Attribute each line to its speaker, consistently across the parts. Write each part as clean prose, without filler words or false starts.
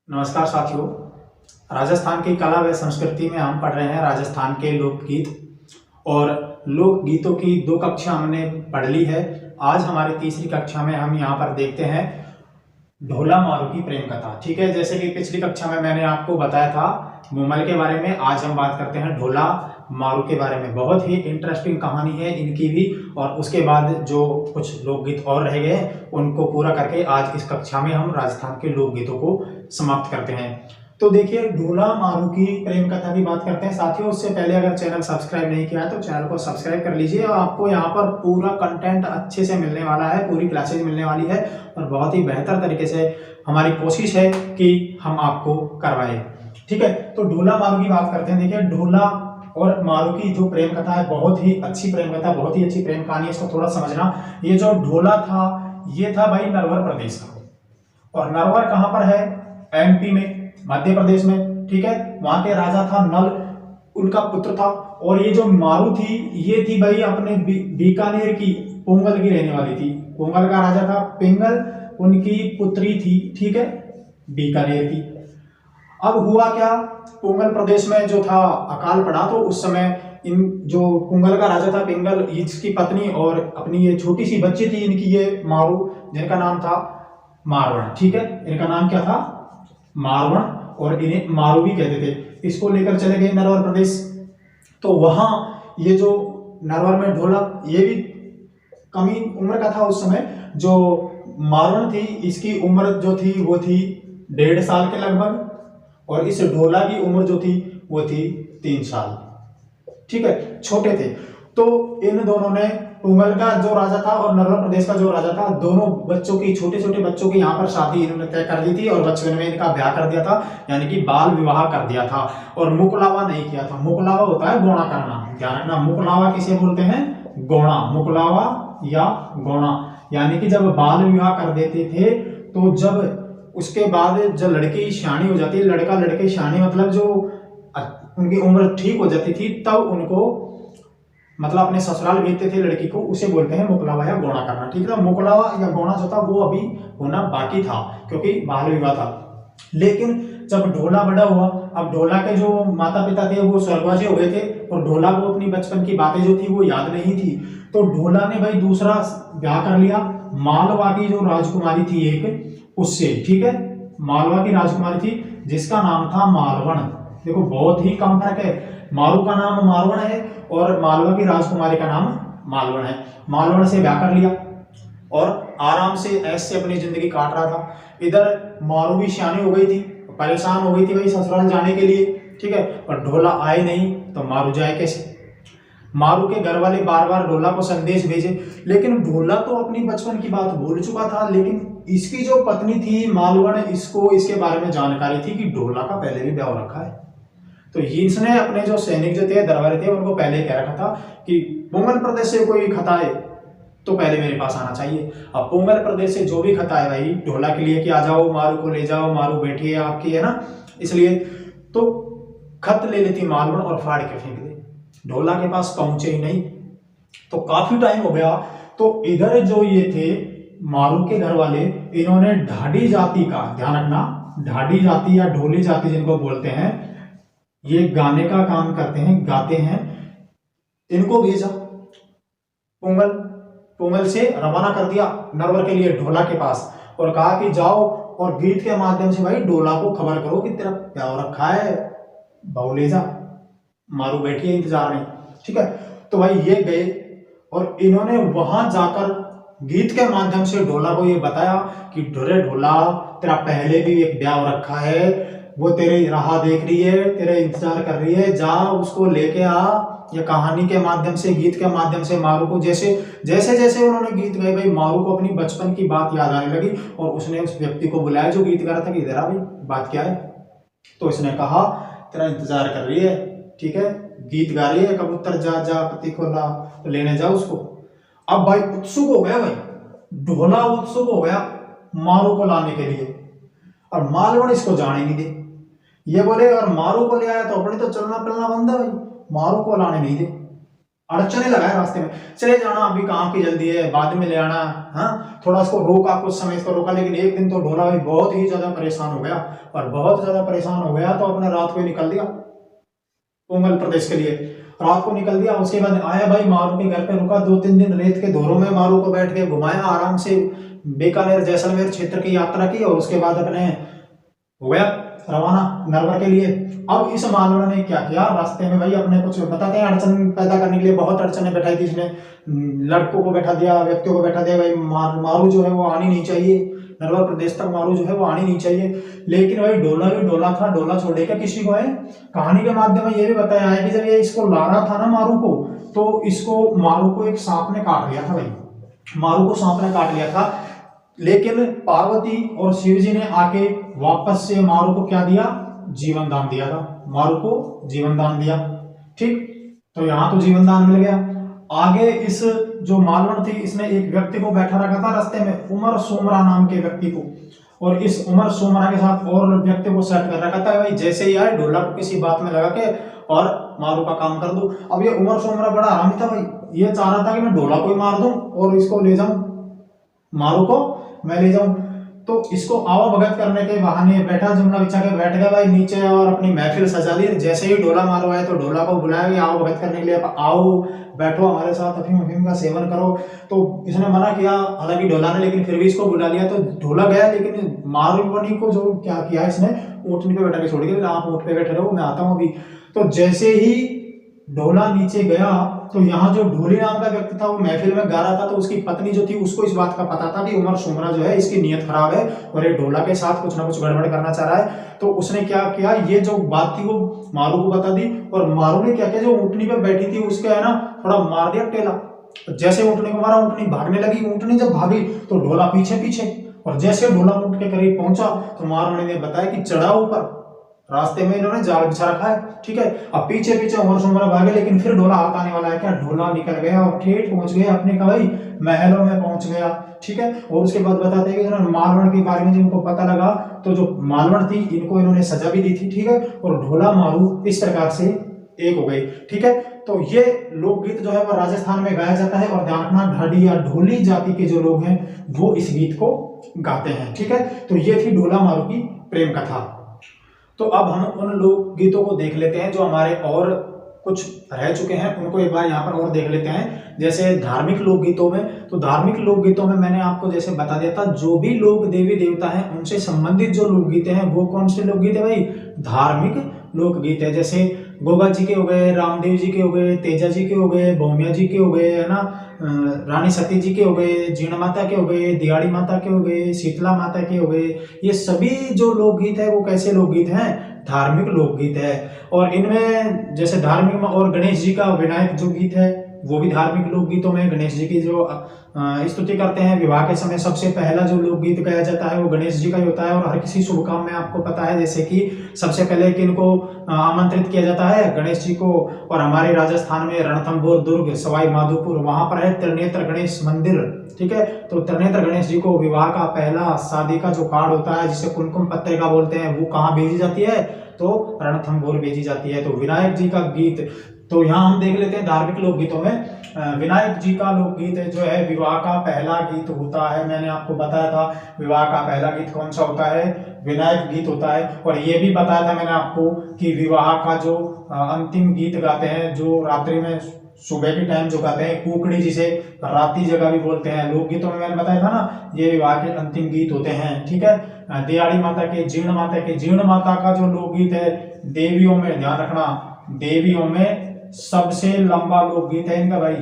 Speaker 1: नमस्कार साथियों। राजस्थान की कला व संस्कृति में हम पढ़ रहे हैं राजस्थान के लोकगीत और लोकगीतों की दो कक्षा हमने पढ़ ली है। आज हमारी तीसरी कक्षा में हम यहाँ पर देखते हैं ढोला मारू की प्रेम कथा। ठीक है, जैसे कि पिछली कक्षा में मैंने आपको बताया था मूमल के बारे में, आज हम बात करते हैं ढोला मारू के बारे में। बहुत ही इंटरेस्टिंग कहानी है इनकी भी, और उसके बाद जो कुछ लोकगीत और रह गए उनको पूरा करके आज इस कक्षा में हम राजस्थान के लोकगीतों को समाप्त करते हैं। तो देखिए, ढोला मारू की प्रेम कथा की बात करते हैं साथियों। उससे पहले अगर चैनल सब्सक्राइब नहीं किया है तो चैनल को सब्सक्राइब कर लीजिए, और आपको यहाँ पर पूरा कंटेंट अच्छे से मिलने वाला है, पूरी क्लासेज मिलने वाली है, और बहुत ही बेहतर तरीके से हमारी कोशिश है कि हम आपको करवाएं। ठीक है, तो ढोला मारू की बात करते हैं। देखिए, ढोला और मारू की जो प्रेम कथा है, बहुत ही अच्छी प्रेम कथा, बहुत ही अच्छी प्रेम कहानी है। इसको थोड़ा समझना। ये जो ढोला था, ये था भाई नरवर प्रदेश का, और नरवर कहां पर है? एमपी में, मध्य प्रदेश में। ठीक है, वहां के राजा था नल, उनका पुत्र था। और ये जो मारू थी, ये थी भाई अपने बीकानेर की, पोंगल की रहने वाली थी। पोंगल का राजा था पिंगल, उनकी पुत्री थी, ठीक है, बीकानेर की। अब हुआ क्या, पोंगल प्रदेश में जो था अकाल पड़ा, तो उस समय इन जो पोंगल का राजा था पिंगल, इसकी पत्नी और अपनी ये छोटी सी बच्ची थी इनकी, ये मारू, जिनका नाम था मारवण। ठीक है, इनका नाम क्या था? मारवण, और इन्हें मारू भी कहते थे। इसको लेकर चले गए नरवर प्रदेश। तो वहां ये जो नरवर में ढोला, ये भी कमी उम्र का था उस समय। जो मारवण थी, इसकी उम्र जो थी वो थी 1.5 साल के लगभग, और इस ढोला की उम्र जो थी वो थी 3 साल। ठीक है, छोटे थे। तो इन दोनों ने, पोंगल का जो राजा था और नरवर प्रदेश का जो राजा था, दोनों बच्चों की, छोटे छोटे बच्चों की यहाँ पर शादी इन्होंने तय कर दी थी, और बचपन में इनका ब्याह कर दिया था, यानी कि बाल विवाह कर दिया था। और मुकलावा नहीं किया था। मुकलावा होता है गौणा करना, ध्यान रखना। मुकलावा किसे बोलते हैं? गौणा। मुकलावा या गौणा, यानी कि जब बाल विवाह कर देते थे, तो जब उसके बाद जब लड़की शानी हो जाती है, लड़का लड़के शानी, मतलब जो उनकी उम्र ठीक हो जाती थी, तब उनको मतलब अपने ससुराल भेजते थे लड़की को, उसे बोलते हैं मुकलावा या गौणा करना। ठीक है, मुकलावा या गौणा जो था वो अभी होना बाकी था, क्योंकि बाल विवाह था। लेकिन जब ढोला बड़ा हुआ, अब ढोला के जो माता पिता थे वो स्वर्गवासी हो गए थे, और ढोला को अपनी बचपन की बातें जो थी वो याद नहीं थी। तो ढोला ने भाई दूसरा ब्याह कर लिया, मालवा की जो राजकुमारी थी एक, उससे। ठीक है, मालवा की राजकुमारी थी जिसका नाम था मालवण। देखो, बहुत ही कम फर्क है। मारू का नाम मारवण है और मालवा की राजकुमारी का नाम मालवण है। मालवण से ब्याह कर लिया और आराम से ऐसे अपनी जिंदगी काट रहा था। इधर मारू भी सियानी हो गई थी, परेशान हो गई थी भाई ससुराल जाने के लिए। ठीक है, और ढोला आए नहीं तो मारू जाए कैसे? मारू के घर वाले बार बार ढोला को संदेश भेजे, लेकिन ढोला तो अपनी बचपन की बात भूल चुका था। लेकिन इसकी जो पत्नी थी मालवण, इसको इसके बारे में जानकारी थी कि ढोला का पहले भी ब्याह रखा है। तो इसने अपने जो सैनिक जो थे, दरबारी थे, उनको पहले कह रखा था कि पोंगल प्रदेश से कोई खत आए तो पहले मेरे पास आना चाहिए। अब पोंगल प्रदेश से जो भी खत आए भाई ढोला के लिए कि आ जाओ, मारू को ले जाओ, मारू बैठी है आपकी, है ना, इसलिए तो खत ले लेती मालवण और फाड़ के फेंक दे। ढोला के पास पहुंचे ही नहीं। तो काफी टाइम हो गया। तो इधर जो ये थे मारू के घर वाले, इन्होंने ढाडी जाति का, ध्यान रखना, ढाडी जाति या ढोली जाति जिनको बोलते हैं, ये गाने का काम करते हैं, गाते हैं, इनको भेजा पोंगल। पोंगल से रवाना कर दिया नरवर के लिए ढोला के पास, और कहा कि जाओ और गीत के माध्यम से भाई ढोला को खबर करो कि तेरा प्यार रखा है, बहु ले जा, मारू बैठी है इंतजार में। ठीक है, तो भाई ये गए और इन्होंने वहां जाकर गीत के माध्यम से ढोला को ये बताया कि ढोले ढोला, तेरा पहले भी एक ब्याह रखा है, वो तेरे राह देख रही है, तेरे इंतजार कर रही है, जा उसको लेके आ। ये कहानी के माध्यम से, गीत के माध्यम से मारू को जैसे जैसे जैसे उन्होंने गीत गाए भाई, मारू को अपनी बचपन की बात याद आने लगी, और उसने उस व्यक्ति को बुलाया जो गीत गा रहा था कि इधर आ भाई, बात क्या है? तो इसने कहा तेरा इंतजार कर रही है, ठीक है, गीत गा रही है, कबूतर जा जा पति को ला, तो लेने जाओ उसको। अब भाई उत्सुक हो गया, भाई ढोला उत्सुक हो गया मारू को लाने के लिए, और मालवण इसको जाने नहीं दे। ये बोले और मारू को ले आया तो अपने तो चलना फिरना बंद है भाई, मारू को लाने नहीं दे। अड़चने लगाए रास्ते में, चले जाना, अभी काम की जल्दी है, बाद में ले आना। हाँ, थोड़ा इसको रोका, कुछ समय इसको रोका, लेकिन एक दिन तो ढोला भाई बहुत ही ज्यादा परेशान हो गया, और बहुत ज्यादा परेशान हो गया तो अपने रात को ही निकल दिया पोंगल प्रदेश के लिए। रात को निकल दिया, उसके बाद आया भाई मारू के घर पे, रुका 2-3 दिन, रेत के धोरों में मारू को बैठ के घुमाया आराम से, बीकानेर जैसलमेर क्षेत्र की यात्रा की, और उसके बाद अपने हो गया रवाना नरवर के लिए। अब इस मालवा ने क्या किया, रास्ते में भाई अपने कुछ बताते हैं अड़चन पैदा करने के लिए बहुत अड़चने बैठाई थी इसने, लड़कों को बैठा दिया, व्यक्तियों को बैठा दिया, भाई मारू जो है वो आनी नहीं चाहिए, नरवर प्रदेश तक मारू जो है वो आनी नहीं चाहिए। लेकिन भाई डोला भी डोला था, डोला छोड़ेगा किसी को है। कहानी के माध्यम में ये भी बताया है कि जब ये इसको ला रहा था ना मारू को, तो इसको मारू को एक सांप ने काट लिया था भाई, मारू को सांप ने काट लिया था। लेकिन पार्वती और शिव जी ने आके वापस से मारू को क्या दिया, जीवन दान दिया था, मारू को जीवन दान दिया। ठीक, तो यहां तो जीवन दान मिल गया। आगे इस जो मालवण थी, इसने एक व्यक्ति को बैठा रखा था रास्ते में, उमर सोमरा नाम के व्यक्ति को, और इस उमर सोमरा के साथ और व्यक्ति को सेट कर रखा था भाई, जैसे ही आए ढोला को किसी बात में लगा के और मारू का काम कर दो। अब ये उमर सोमरा बड़ा आरामी था भाई, ये चाह रहा था कि मैं ढोला को ही मार दूं और इसको ले जाऊं, मारू को मैं ले जाऊं। तो इसको आओ भगत करने के बहाने बैठा, जुमला बिछा के बैठ गया भाई नीचे और अपनी महफिल सजा दी। जैसे ही ढोला मारो आए तो ढोला को बुलाया कि आओ भगत करने के लिए, आओ बैठो हमारे साथ, अफीम अफीम का सेवन करो। तो इसने मना किया हालांकि ढोला ने, लेकिन फिर भी इसको बुला लिया। तो ढोला गया, लेकिन मारूवनी को जो क्या किया इसने, ऊँटनी पे बैठा के छोड़ दिया, आप ऊँट पे बैठे रहो, मैं आता हूँ अभी। तो जैसे ही ढोला नीचे गया तो यहाँ जो ढोली नाम का व्यक्ति था वो महफिल में गा रहा था, तो उसकी पत्नी जो थी उसको इस बात का पता था कि उमर सोमरा जो है इसकी नीयत खराब है और ये ढोला के साथ कुछ ना कुछ गड़बड़ करना चाह रहा है। तो उसने क्या किया, ये जो बात थी वो मारू को बता दी, और मारू ने क्या किया, जो ऊँटनी पे बैठी थी उसके है ना थोड़ा मार दिया टेला। जैसे ऊँटनी को मारा, ऊँटनी भागने लगी, ऊँटनी जब भागी तो ढोला पीछे पीछे, और जैसे ढोला ऊँट के करीब पहुंचा तो मारू ने बताया कि चढ़ा ऊपर, रास्ते में इन्होंने जाल बिछा रखा है। ठीक है, अब पीछे पीछे उमर सोमरा भागे, लेकिन फिर ढोला हाथ आने वाला है क्या, ढोला निकल गया और ठेठ पहुंच गया अपने कवई महलों में पहुंच गया। ठीक है, और उसके बाद बताते हैं कि मालवण के बारे में जिनको पता लगा, तो जो मालवण थी इनको इन्होंने सजा भी दी थी। ठीक है, और ढोला मारू इस प्रकार से एक हो गई। ठीक है, तो ये लोकगीत जो है वो राजस्थान में गाया जाता है, और ध्यान रखना ढाडी या ढोली जाति के जो लोग हैं वो इस गीत को गाते हैं। ठीक है, तो ये थी ढोला मारू की प्रेम कथा। तो अब हम उन लोक गीतों को देख लेते हैं जो हमारे और कुछ रह चुके हैं, उनको एक बार यहाँ पर और देख लेते हैं। जैसे धार्मिक लोकगीतों में, तो धार्मिक लोकगीतों में मैंने आपको जैसे बता दिया था, जो भी लोग देवी देवता हैं उनसे संबंधित जो लोकगीत हैं वो कौन से लोकगीत है भाई, धार्मिक लोकगीत है। जैसे गोगा जी के हो गए, रामदेव जी के हो गए, तेजा जी के हो गए, भौमिया जी के हो गए, है ना, रानी सती जी के हो गए, जीण माता के हो गए, दियाड़ी माता के हो गए, शीतला माता के हो गए। ये सभी जो लोकगीत है वो कैसे लोकगीत हैं, धार्मिक लोकगीत है। और इनमें जैसे धार्मिक में और गणेश जी का विनायक जो गीत है वो भी धार्मिक लोकगीतों में गणेश जी की जो स्तुति करते हैं विवाह के समय, सबसे पहला जो लोकगीत गाया जाता है वो गणेश जी का ही होता है। और हर किसी शुभ काम में आपको पता है जैसे कि सबसे पहले किनको आमंत्रित किया जाता है, गणेश जी को। और हमारे राजस्थान में रणथंभौर, दुर्ग, सवाई माधोपुर, वहां पर है त्रिनेत्र गणेश मंदिर। ठीक है, तो त्रिनेत्र गणेश जी को विवाह का पहला शादी का जो कार्ड होता है जिसे कुमकुम पत्रिका बोलते हैं, वो कहाँ भेजी जाती है, तो रणथंभौर भेजी जाती है। तो विनायक जी का गीत, तो यहाँ हम देख लेते हैं धार्मिक लोकगीतों में विनायक जी का लोकगीत जो है विवाह का पहला गीत होता है। मैंने आपको बताया था विवाह का पहला गीत कौन सा होता है, विनायक गीत होता है। और ये भी बताया था मैंने आपको कि विवाह का जो अंतिम गीत गाते हैं, जो रात्रि में सुबह के टाइम जो गाते हैं, कुकड़ी जिसे राती जगह भी बोलते हैं, लोकगीतों में मैंने बताया था ना, ये विवाह के अंतिम गीत होते हैं। ठीक है, दियाड़ी माता के, जीर्ण माता के, जीर्ण माता का जो लोकगीत है देवियों में, ध्यान रखना, देवियों में सबसे लंबा लोकगीत है इनका भाई।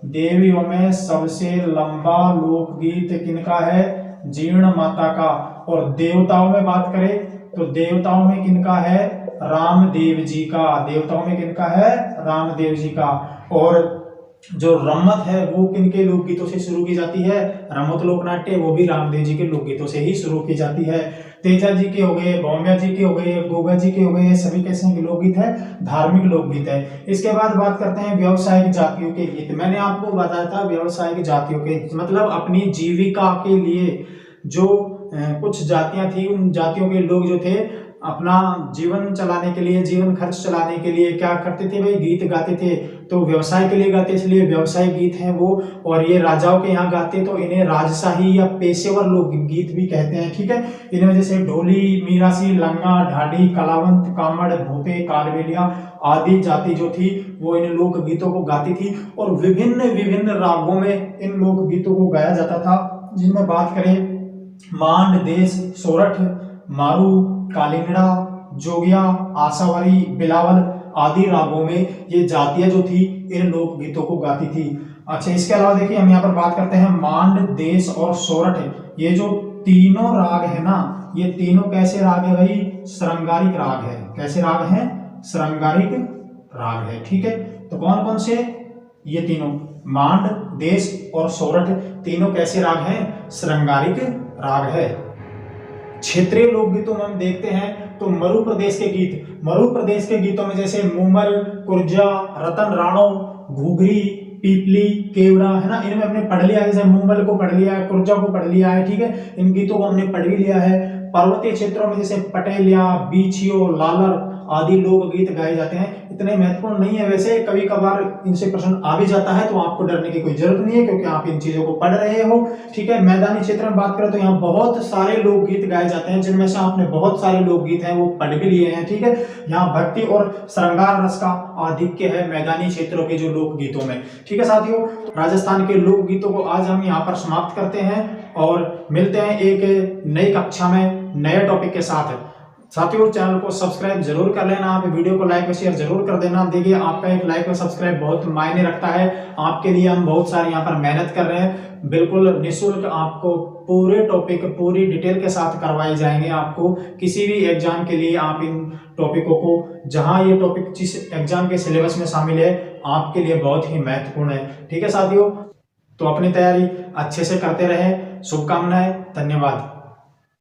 Speaker 1: देवियों में सबसे लंबा लोकगीत किनका है, जीर्ण माता का। और देवताओं में बात करें तो देवताओं में किनका है, रामदेव जी का। देवताओं में किनका है, रामदेव जी का। और जो रम्मत है वो किनके लोकगीतों से शुरू की जाती है, रम्मत लोकनाट्य, वो भी रामदेव जी के लोकगीतों से ही शुरू की जाती है। तेजा जी के हो गए, भौमिया जी के हो गए, गोगा जी के हो गए, सभी कैसे लोकगीत है, धार्मिक लोकगीत है। इसके बाद बात करते हैं व्यावसायिक जातियों के गीत। मैंने आपको बताया था व्यावसायिक जातियों के मतलब अपनी जीविका के लिए जो कुछ जातियां थी, उन जातियों के लोग जो थे अपना जीवन चलाने के लिए, जीवन खर्च चलाने के लिए क्या करते थे भाई, गीत गाते थे। तो व्यवसाय के लिए गाते, इसलिए व्यवसाय गीत हैं वो। और ये राजाओं के यहाँ गाते तो इन्हें राजशाही या पेशेवर लोक गीत भी कहते हैं, ठीक है। इनमें जैसे ढोली, मीरासी, लंगा, ढाडी, कलावंत, कामड़, भोपे, कालबेलिया आदि जाति जो थी वो इन लोक गीतों को गाती थी। और विभिन्न विभिन्न रागों में इन लोक गीतों को गाया जाता था, जिनमें बात करें मांड, देश, सोरठ, मारू, कालिंगड़ा, जोगिया, आशावरी, बिलावल आदि रागों में ये जातियां जो थी इन लोक गीतों को गाती थी। अच्छा, इसके अलावा देखिए हम यहाँ पर बात करते हैं मांड, देश और सोरठ। ये जो तीनों राग है ना, ये तीनों कैसे राग है भाई, श्रृंगारिक राग है। कैसे राग है, श्रृंगारिक राग है, ठीक है। तो कौन कौन से, ये तीनों मांड, देश और सोरठ तीनों कैसे राग हैं, श्रृंगारिक राग है। क्षेत्रीय लोकगीतों में हम देखते हैं तो मरु प्रदेश के गीत, मरु प्रदेश के गीतों में जैसे मूमल, कुर्जा, रतन राणो, घुघरी, पीपली, केवड़ा, है ना, इनमें हमने पढ़ लिया है। जैसे मूमल को पढ़ लिया है, कुर्जा को पढ़ लिया है, ठीक है, इन गीतों को हमने पढ़ भी लिया है। पर्वतीय क्षेत्रों में जैसे पटेलिया, बीछियो, लालर आदि लोक गीत गाए जाते हैं। इतने महत्वपूर्ण नहीं है वैसे, कभी कभार इनसे प्रश्न आ भी जाता है, तो आपको डरने की कोई जरूरत नहीं है क्योंकि आप इन चीजों को पढ़ रहे हो, ठीक है। मैदानी क्षेत्र में बात करें तो यहाँ बहुत सारे लोकगीत गाए जाते हैं, जिनमें से आपने बहुत सारे लोकगीत हैं वो पढ़ भी लिए हैं, ठीक है। यहाँ भक्ति और श्रृंगार रस का आधिक्य है मैदानी क्षेत्रों के जो लोकगीतों में, ठीक है साथियों। राजस्थान के लोकगीतों को आज हम यहाँ पर समाप्त करते हैं और मिलते हैं एक नई कक्षा में नए टॉपिक के साथ। साथियों, चैनल को सब्सक्राइब जरूर कर लेना, आप वीडियो को लाइक और शेयर जरूर कर देना। देखिए, आपका एक लाइक और सब्सक्राइब बहुत मायने रखता है, आपके लिए हम बहुत सारी यहाँ पर मेहनत कर रहे हैं। बिल्कुल निःशुल्क आपको पूरे टॉपिक पूरी डिटेल के साथ करवाए जाएंगे। आपको किसी भी एग्जाम के लिए आप इन टॉपिकों को, जहां ये टॉपिक जिस एग्जाम के सिलेबस में शामिल है, आपके लिए बहुत ही महत्वपूर्ण है, ठीक है साथियों। तो अपनी तैयारी अच्छे से करते रहे, शुभकामनाएं, धन्यवाद।